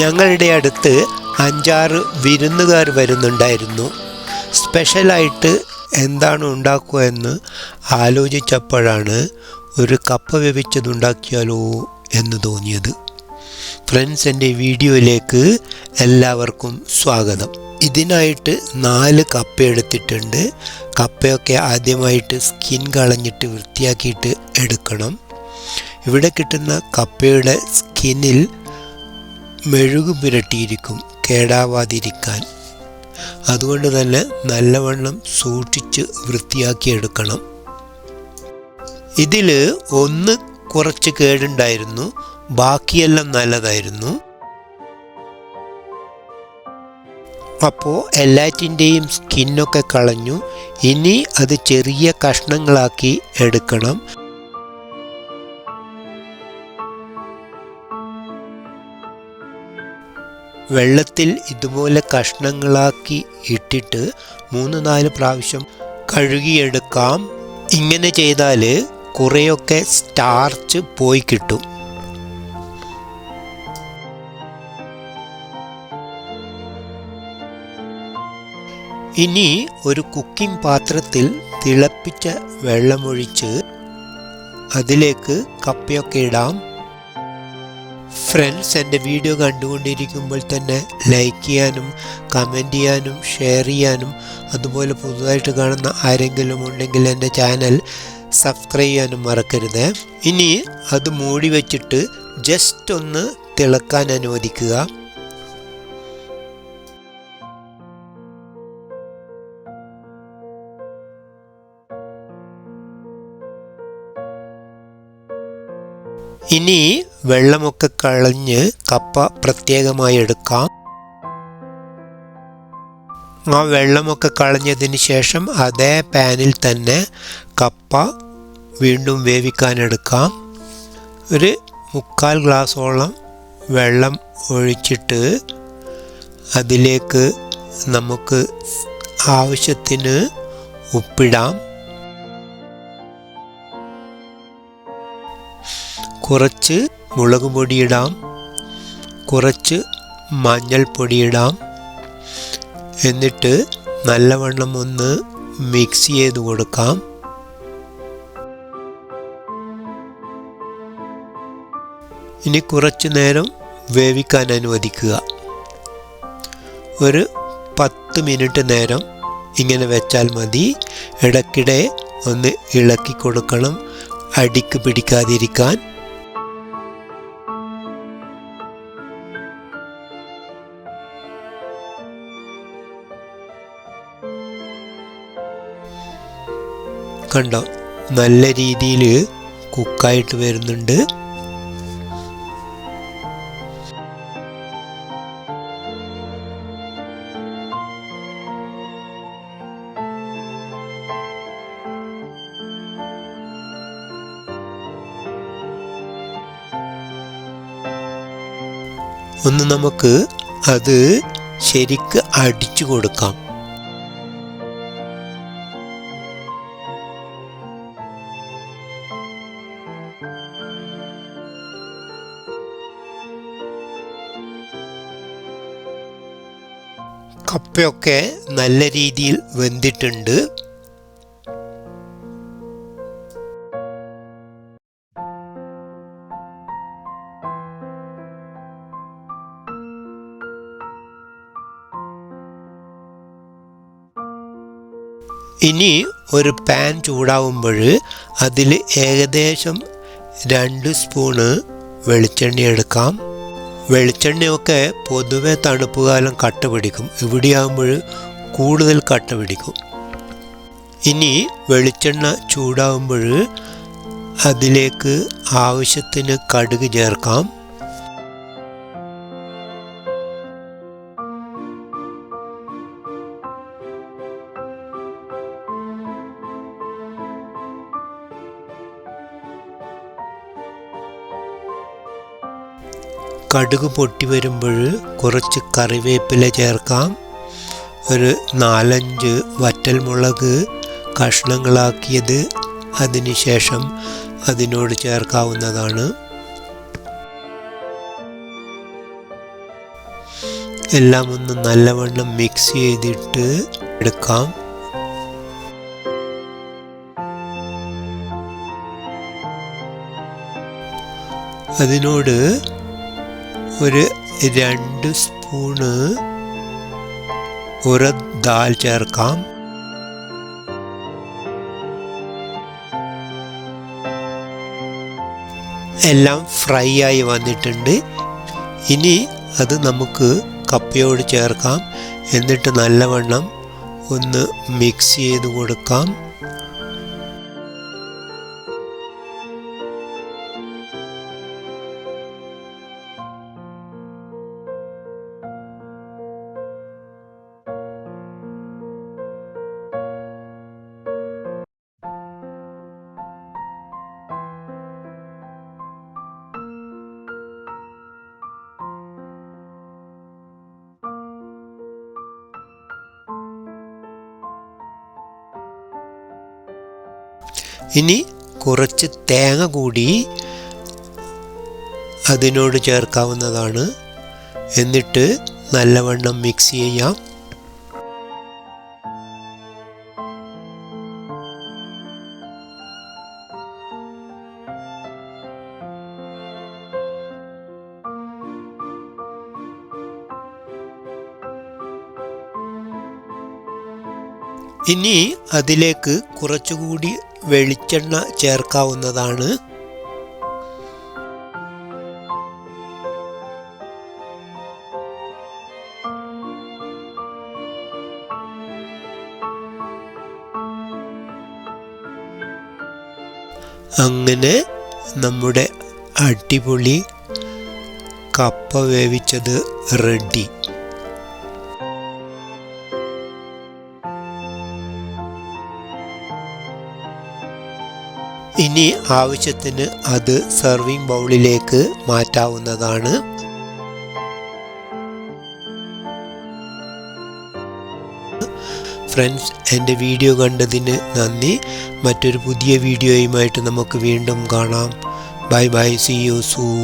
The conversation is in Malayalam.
ഞങ്ങളുടെ അടുത്ത് 5-6 വിരുന്നുകാർ വരുന്നുണ്ടായിരുന്നു. സ്പെഷ്യലായിട്ട് എന്താണ് ഉണ്ടാക്കുക എന്ന് ആലോചിച്ചപ്പോഴാണ് ഒരു കപ്പ വേവിച്ചതുണ്ടാക്കിയാലോ എന്ന് തോന്നിയത്. ഫ്രണ്ട്സ്, എൻ്റെ വീഡിയോയിലേക്ക് എല്ലാവർക്കും സ്വാഗതം. ഇതിനായിട്ട് 4 കപ്പ എടുത്തിട്ടുണ്ട്. കപ്പയൊക്കെ ആദ്യമായിട്ട് സ്കിൻ കളഞ്ഞിട്ട് വൃത്തിയാക്കിയിട്ട് എടുക്കണം. ഇവിടെ കിട്ടുന്ന കപ്പയുടെ സ്കിന്നിൽ മെഴുകു പുരട്ടിയിരിക്കും കേടാവാതിരിക്കാൻ. അതുകൊണ്ട് തന്നെ നല്ലവണ്ണം സൂക്ഷിച്ച് വൃത്തിയാക്കിയെടുക്കണം. ഇതിൽ ഒന്ന് കുറച്ച് കേടുണ്ടായിരുന്നു, ബാക്കിയെല്ലാം നല്ലതായിരുന്നു. അപ്പോൾ എല്ലാറ്റിൻ്റെയും സ്കിന്നൊക്കെ കളഞ്ഞു. ഇനി അത് ചെറിയ കഷ്ണങ്ങളാക്കി എടുക്കണം. വെള്ളത്തിൽ ഇതുപോലെ കഷ്ണങ്ങളാക്കി ഇട്ടിട്ട് 3-4 പ്രാവശ്യം കഴുകിയെടുക്കാം. ഇങ്ങനെ ചെയ്താൽ കുറേയൊക്കെ സ്റ്റാർച്ച് പോയി കിട്ടും. ഇനി ഒരു കുക്കിംഗ് പാത്രത്തിൽ തിളപ്പിച്ച വെള്ളമൊഴിച്ച് അതിലേക്ക് കപ്പയൊക്കെ ഇടാം. ഫ്രണ്ട്സ്, എൻ്റെ വീഡിയോ കണ്ടുകൊണ്ടിരിക്കുമ്പോൾ തന്നെ ലൈക്ക് ചെയ്യാനും കമൻറ്റ് ചെയ്യാനും ഷെയർ ചെയ്യാനും അതുപോലെ പുതുതായിട്ട് കാണുന്ന ആരെങ്കിലും ഉണ്ടെങ്കിൽ എൻ്റെ ചാനൽ സബ്സ്ക്രൈബ് ചെയ്യാനും മറക്കരുത്. ഇനി അത് മൂടി വച്ചിട്ട് ജസ്റ്റ് ഒന്ന് തിളക്കാൻ അനുവദിക്കുക. ഇനി വെള്ളമൊക്കെ കളഞ്ഞ് കപ്പ പ്രത്യേകമായി എടുക്കാം. ആ വെള്ളമൊക്കെ കളഞ്ഞതിന് ശേഷം അതേ പാനിൽ തന്നെ കപ്പ വീണ്ടും വേവിക്കാനെടുക്കാം. ഒരു 3/4 ഗ്ലാസോളം വെള്ളം ഒഴിച്ചിട്ട് അതിലേക്ക് നമുക്ക് ആവശ്യത്തിന് ഉപ്പിടാം. കുറച്ച് മുളക് പൊടിയിടാം, കുറച്ച് മഞ്ഞൾപ്പൊടിയിടാം. എന്നിട്ട് നല്ലവണ്ണം ഒന്ന് മിക്സ് ചെയ്ത് കൊടുക്കാം. ഇനി കുറച്ച് നേരം വേവിക്കാൻ അനുവദിക്കുക. ഒരു 10 മിനിറ്റ് നേരം ഇങ്ങനെ വെച്ചാൽ മതി. ഇടയ്ക്കിടെ ഒന്ന് ഇളക്കി കൊടുക്കണം, അടിക്ക് പിടിക്കാതിരിക്കാൻ. കണ്ടോ, നല്ല രീതിയിൽ കുക്കായിട്ട് വരുന്നുണ്ട്. ഒന്ന് നമുക്ക് അത് ശരിക്ക് അടിച്ചു കൊടുക്കാം. കപ്പയൊക്കെ നല്ല രീതിയിൽ വെന്തിട്ടുണ്ട്. ഇനി ഒരു പാൻ ചൂടാവുമ്പോൾ അതിൽ ഏകദേശം 2 സ്പൂണ് വെളിച്ചെണ്ണ എടുക്കാം. വെളിച്ചെണ്ണയൊക്കെ പൊതുവെ തണുപ്പ് കാലം കട്ട പിടിക്കും, ഇവിടെയാകുമ്പോൾ കൂടുതൽ കട്ട പിടിക്കും. ഇനി വെളിച്ചെണ്ണ ചൂടാവുമ്പോൾ അതിലേക്ക് ആവശ്യത്തിന് കടുക് ചേർക്കാം. കടുക് പൊട്ടി വരുമ്പോൾ കുറച്ച് കറിവേപ്പില ചേർക്കാം. ഒരു 4-5 വറ്റൽമുളക് കഷ്ണങ്ങളാക്കിയത് അതിനുശേഷം അതിനോട് ചേർക്കാവുന്നതാണ്. എല്ലാം ഒന്ന് നല്ലവണ്ണം മിക്സ് ചെയ്തിട്ട് എടുക്കാം. അതിനോട് ഒരു 2 സ്പൂണ് ഉറദ് ദാൽ ചേർക്കാം. എല്ലാം ഫ്രൈ ആയി വന്നിട്ടുണ്ട്. ഇനി അത് നമുക്ക് കപ്പയോട് ചേർക്കാം. എന്നിട്ട് നല്ലവണ്ണം ഒന്ന് മിക്സ് ചെയ്ത് കൊടുക്കാം. ഇനി കുറച്ച് തേങ്ങ കൂടി അതിനോട് ചേർക്കാവുന്നതാണ്. എന്നിട്ട് നല്ലവണ്ണം മിക്സ് ചെയ്യാം. ഇനി അതിലേക്ക് കുറച്ചുകൂടി വെളിച്ചെണ്ണ ചേർക്കാവുന്നതാണ്. അങ്ങനെ നമ്മുടെ അടിപൊളി കപ്പ വേവിച്ചത് റെഡി. ഇനി ആവശ്യത്തിന് അത് സെർവിങ് ബൗളിലേക്ക് മാറ്റാവുന്നതാണ്. ഫ്രണ്ട്സ്, എൻ്റെ വീഡിയോ കണ്ടതിന് നന്ദി. മറ്റൊരു പുതിയ വീഡിയോയുമായിട്ട് നമുക്ക് വീണ്ടും കാണാം. Bye bye, see you soon.